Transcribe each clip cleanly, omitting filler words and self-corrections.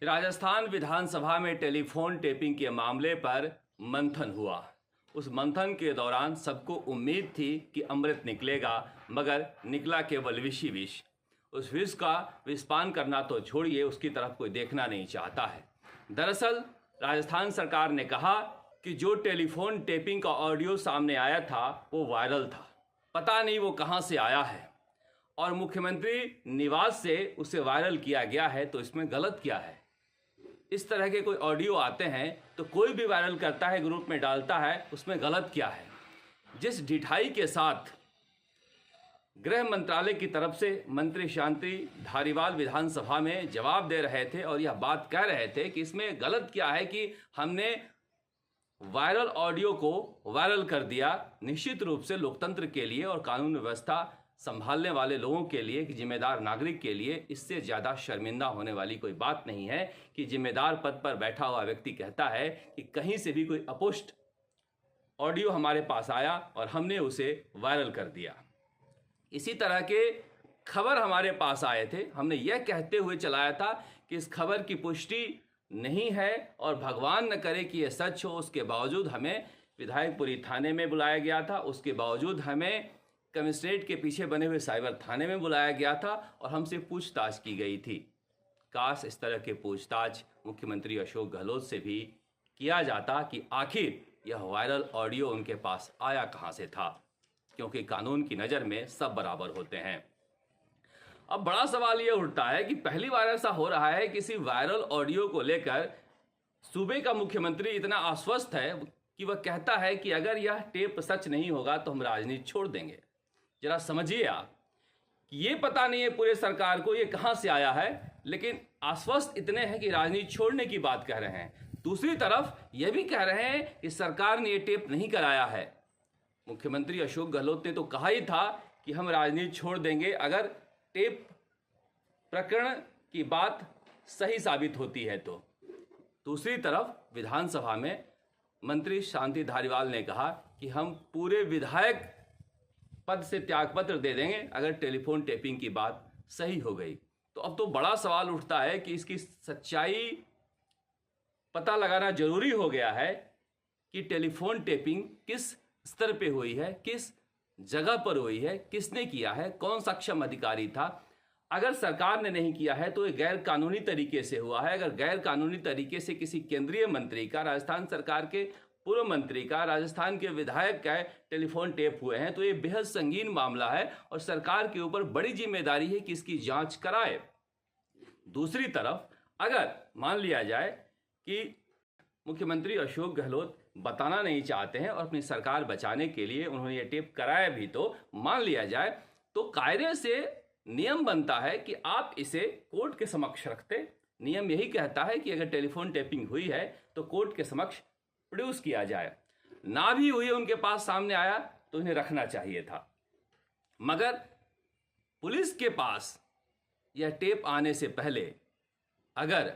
राजस्थान विधानसभा में telephone tapping के मामले पर मंथन हुआ। उस मंथन के दौरान सबको उम्मीद थी कि अमृत निकलेगा, मगर निकला केवल विष ही विष। उस विष का विषपान करना तो छोड़िए, उसकी तरफ कोई देखना नहीं चाहता है। दरअसल राजस्थान सरकार ने कहा कि जो टेलीफोन टेपिंग का ऑडियो सामने आया था वो वायरल था, पता नहीं वो कहाँ से आया है और मुख्यमंत्री निवास से उसे वायरल किया गया है, तो इसमें गलत क्या है? इस तरह के कोई ऑडियो आते हैं तो कोई भी वायरल करता है, ग्रुप में डालता है, उसमें गलत क्या है? जिस ढिठाई के साथ गृह मंत्रालय की तरफ से मंत्री शांति धारीवाल विधानसभा में जवाब दे रहे थे और यह बात कह रहे थे कि इसमें गलत क्या है कि हमने वायरल ऑडियो को वायरल कर दिया, निश्चित रूप से लोकतंत्र के लिए और कानून व्यवस्था संभालने वाले लोगों के लिए, कि जिम्मेदार नागरिक के लिए इससे ज़्यादा शर्मिंदा होने वाली कोई बात नहीं है कि जिम्मेदार पद पर बैठा हुआ व्यक्ति कहता है कि कहीं से भी कोई अपुष्ट ऑडियो हमारे पास आया और हमने उसे वायरल कर दिया। इसी तरह के खबर हमारे पास आए थे, हमने यह कहते हुए चलाया था कि इस खबर की पुष्टि नहीं है और भगवान न करे कि यह सच हो। उसके बावजूद हमें विधायकपुरी थाने में बुलाया गया था, उसके बावजूद हमें कमिश्नरेट के पीछे बने हुए साइबर थाने में बुलाया गया था और हमसे पूछताछ की गई थी। काश इस तरह के पूछताछ मुख्यमंत्री अशोक गहलोत से भी किया जाता कि आखिर यह वायरल ऑडियो उनके पास आया कहां से था, क्योंकि कानून की नज़र में सब बराबर होते हैं। अब बड़ा सवाल यह उठता है कि पहली बार ऐसा हो रहा है, किसी वायरल ऑडियो को लेकर सूबे का मुख्यमंत्री इतना आश्वस्त है कि वह कहता है कि अगर यह टेप सच नहीं होगा तो हम राजनीति छोड़ देंगे। जरा समझिए आप कि ये पता नहीं है पूरे सरकार को ये कहां से आया है, लेकिन आश्वस्त इतने हैं कि राजनीति छोड़ने की बात कह रहे हैं। दूसरी तरफ यह भी कह रहे हैं कि सरकार ने ये टेप नहीं कराया है। मुख्यमंत्री अशोक गहलोत ने तो कहा ही था कि हम राजनीति छोड़ देंगे अगर टेप प्रकरण की बात सही साबित होती है तो। दूसरी तरफ विधानसभा में मंत्री शांति धारीवाल ने कहा कि हम पूरे विधायक पद से त्यागपत्र दे देंगे अगर टेलीफोन टेपिंग की बात सही हो गई। तो अब तो बड़ा सवाल उठता है कि इसकी सच्चाई पता लगाना जरूरी हो गया है कि टेलीफोन टेपिंग किस स्तर पे हुई है, किस जगह पर हुई है, किसने किया है, कौन सक्षम अधिकारी था। अगर सरकार ने नहीं किया है तो ये गैर कानूनी तरीके से हुआ है। अगर गैर कानूनी तरीके से किसी केंद्रीय मंत्री का, राजस्थान सरकार के पूर्व मंत्री का, राजस्थान के विधायक का टेलीफोन टेप हुए हैं तो ये बेहद संगीन मामला है और सरकार के ऊपर बड़ी जिम्मेदारी है कि इसकी जांच कराए। दूसरी तरफ अगर मान लिया जाए कि मुख्यमंत्री अशोक गहलोत बताना नहीं चाहते हैं और अपनी सरकार बचाने के लिए उन्होंने ये टेप कराया भी, तो मान लिया जाए तो कायदे से नियम बनता है कि आप इसे कोर्ट के समक्ष रखते। नियम यही कहता है कि अगर टेलीफोन टेपिंग हुई है तो कोर्ट के समक्ष प्रोड्यूस किया जाए। ना भी हुई, उनके पास सामने आया तो इन्हें रखना चाहिए था। मगर पुलिस के पास यह टेप आने से पहले अगर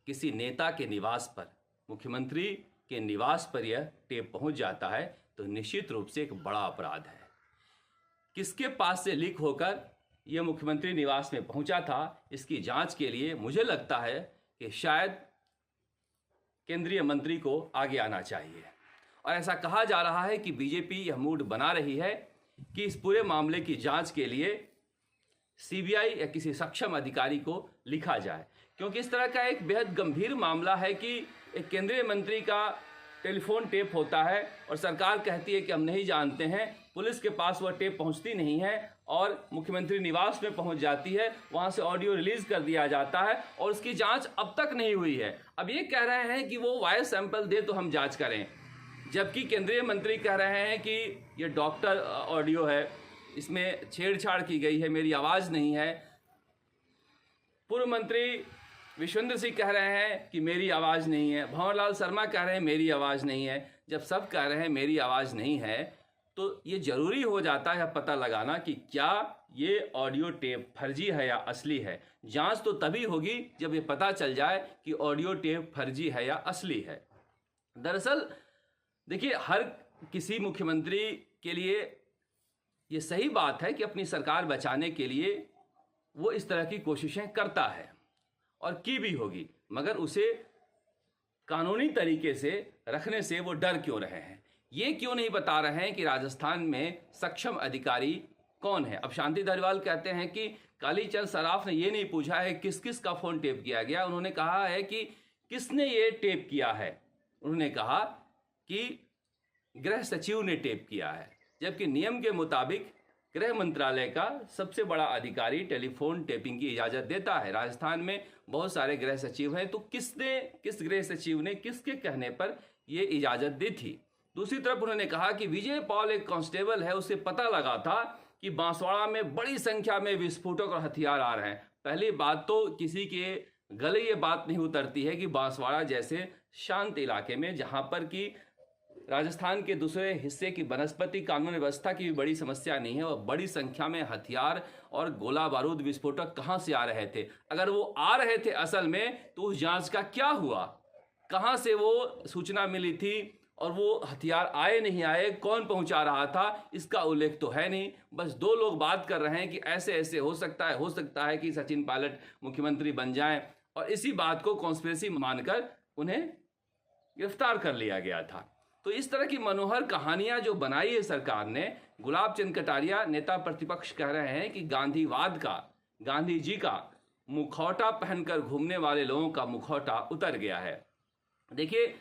किसी नेता के निवास पर, मुख्यमंत्री के निवास पर यह टेप पहुंच जाता है तो निश्चित रूप से एक बड़ा अपराध है। किसके पास से लीक होकर यह मुख्यमंत्री निवास में पहुंचा था, इसकी जांच के लिए मुझे लगता है कि शायद केंद्रीय मंत्री को आगे आना चाहिए। और ऐसा कहा जा रहा है कि बीजेपी यह मूड बना रही है कि इस पूरे मामले की जांच के लिए सीबीआई या किसी सक्षम अधिकारी को लिखा जाए, क्योंकि इस तरह का एक बेहद गंभीर मामला है कि एक केंद्रीय मंत्री का टेलीफोन टेप होता है और सरकार कहती है कि हम नहीं जानते हैं, पुलिस के पास वह टेप पहुंचती नहीं है और मुख्यमंत्री निवास में पहुंच जाती है, वहां से ऑडियो रिलीज कर दिया जाता है और उसकी जांच अब तक नहीं हुई है। अब ये कह रहे हैं कि वो वायस सैंपल दे तो हम जांच करें, जबकि केंद्रीय मंत्री कह रहे हैं कि ये डॉक्टर ऑडियो है, इसमें छेड़छाड़ की गई है, मेरी आवाज़ नहीं है। पूर्व मंत्री विश्वेंद्र सिंह कह रहे हैं कि मेरी आवाज़ नहीं है, भंवरलाल शर्मा कह रहे हैं मेरी आवाज़ नहीं है। जब सब कह रहे हैं मेरी आवाज़ नहीं है तो ये ज़रूरी हो जाता है पता लगाना कि क्या ये ऑडियो टेप फर्जी है या असली है। जांच तो तभी होगी जब ये पता चल जाए कि ऑडियो टेप फर्जी है या असली है। दरअसल देखिए, हर किसी मुख्यमंत्री के लिए ये सही बात है कि अपनी सरकार बचाने के लिए वो इस तरह की कोशिशें करता है और की भी होगी, मगर उसे कानूनी तरीके से रखने से वो डर क्यों रहे हैं? ये क्यों नहीं बता रहे हैं कि राजस्थान में सक्षम अधिकारी कौन है? अब शांति धारीवाल कहते हैं कि कालीचंद सराफ ने ये नहीं पूछा है किस किस का फ़ोन टेप किया गया, उन्होंने कहा है कि किसने ये टेप किया है। उन्होंने कहा कि गृह सचिव ने टेप किया है, जबकि नियम के मुताबिक गृह मंत्रालय का सबसे बड़ा अधिकारी टेलीफोन टेपिंग की इजाज़त देता है। राजस्थान में बहुत सारे गृह सचिव हैं, तो किस गृह सचिव ने किसके कहने पर ये इजाज़त दी थी? दूसरी तरफ उन्होंने कहा कि विजय पॉल एक कांस्टेबल है, उसे पता लगा था कि बांसवाड़ा में बड़ी संख्या में विस्फोटक और हथियार आ रहे हैं। पहली बात तो किसी के गले ये बात नहीं उतरती है कि बांसवाड़ा जैसे शांत इलाके में, जहाँ पर कि राजस्थान के दूसरे हिस्से की वनस्पति कानून व्यवस्था की भी बड़ी समस्या नहीं है, और बड़ी संख्या में हथियार और गोला बारूद विस्फोटक कहाँ से आ रहे थे? अगर वो आ रहे थे असल में, तो उस जांच का क्या हुआ? कहाँ से वो सूचना मिली थी और वो हथियार आए नहीं आए, कौन पहुंचा रहा था, इसका उल्लेख तो है नहीं। बस दो लोग बात कर रहे हैं कि ऐसे ऐसे हो सकता है कि सचिन पायलट मुख्यमंत्री बन जाएं, और इसी बात को कॉन्स्पिरेसी मानकर उन्हें गिरफ्तार कर लिया गया था। तो इस तरह की मनोहर कहानियां जो बनाई है सरकार ने। गुलाब चंद कटारिया नेता प्रतिपक्ष कह रहे हैं कि गांधीवाद का, गांधी जी का मुखौटा पहनकर घूमने वाले लोगों का मुखौटा उतर गया है। देखिए,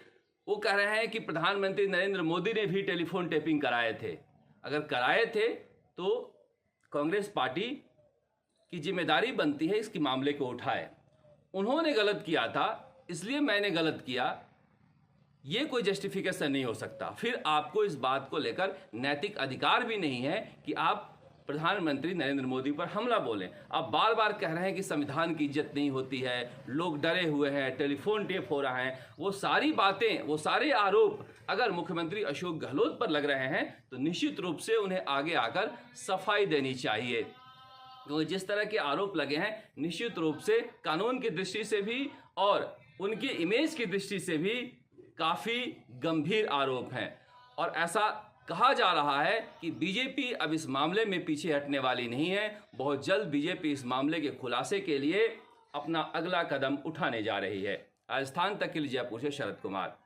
वो कह रहे हैं कि प्रधानमंत्री नरेंद्र मोदी ने भी टेलीफोन टेपिंग कराए थे। अगर कराए थे तो कांग्रेस पार्टी की जिम्मेदारी बनती है इसके मामले को उठाए। उन्होंने गलत किया था, इसलिए मैंने गलत किया, ये कोई जस्टिफिकेशन नहीं हो सकता। फिर आपको इस बात को लेकर नैतिक अधिकार भी नहीं है कि आप प्रधानमंत्री नरेंद्र मोदी पर हमला बोलें। आप बार बार कह रहे हैं कि संविधान की इज्जत नहीं होती है, लोग डरे हुए हैं, टेलीफोन टेप हो रहा है। वो सारी बातें, वो सारे आरोप अगर मुख्यमंत्री अशोक गहलोत पर लग रहे हैं तो निश्चित रूप से उन्हें आगे आकर सफाई देनी चाहिए, क्योंकि जिस तरह के आरोप लगे हैं निश्चित रूप से कानून की दृष्टि से भी और उनकी इमेज की दृष्टि से भी काफ़ी गंभीर आरोप हैं। और ऐसा कहा जा रहा है कि बीजेपी अब इस मामले में पीछे हटने वाली नहीं है। बहुत जल्द बीजेपी इस मामले के खुलासे के लिए अपना अगला कदम उठाने जा रही है। राजस्थान तक के लिए जयपुर से शरद कुमार।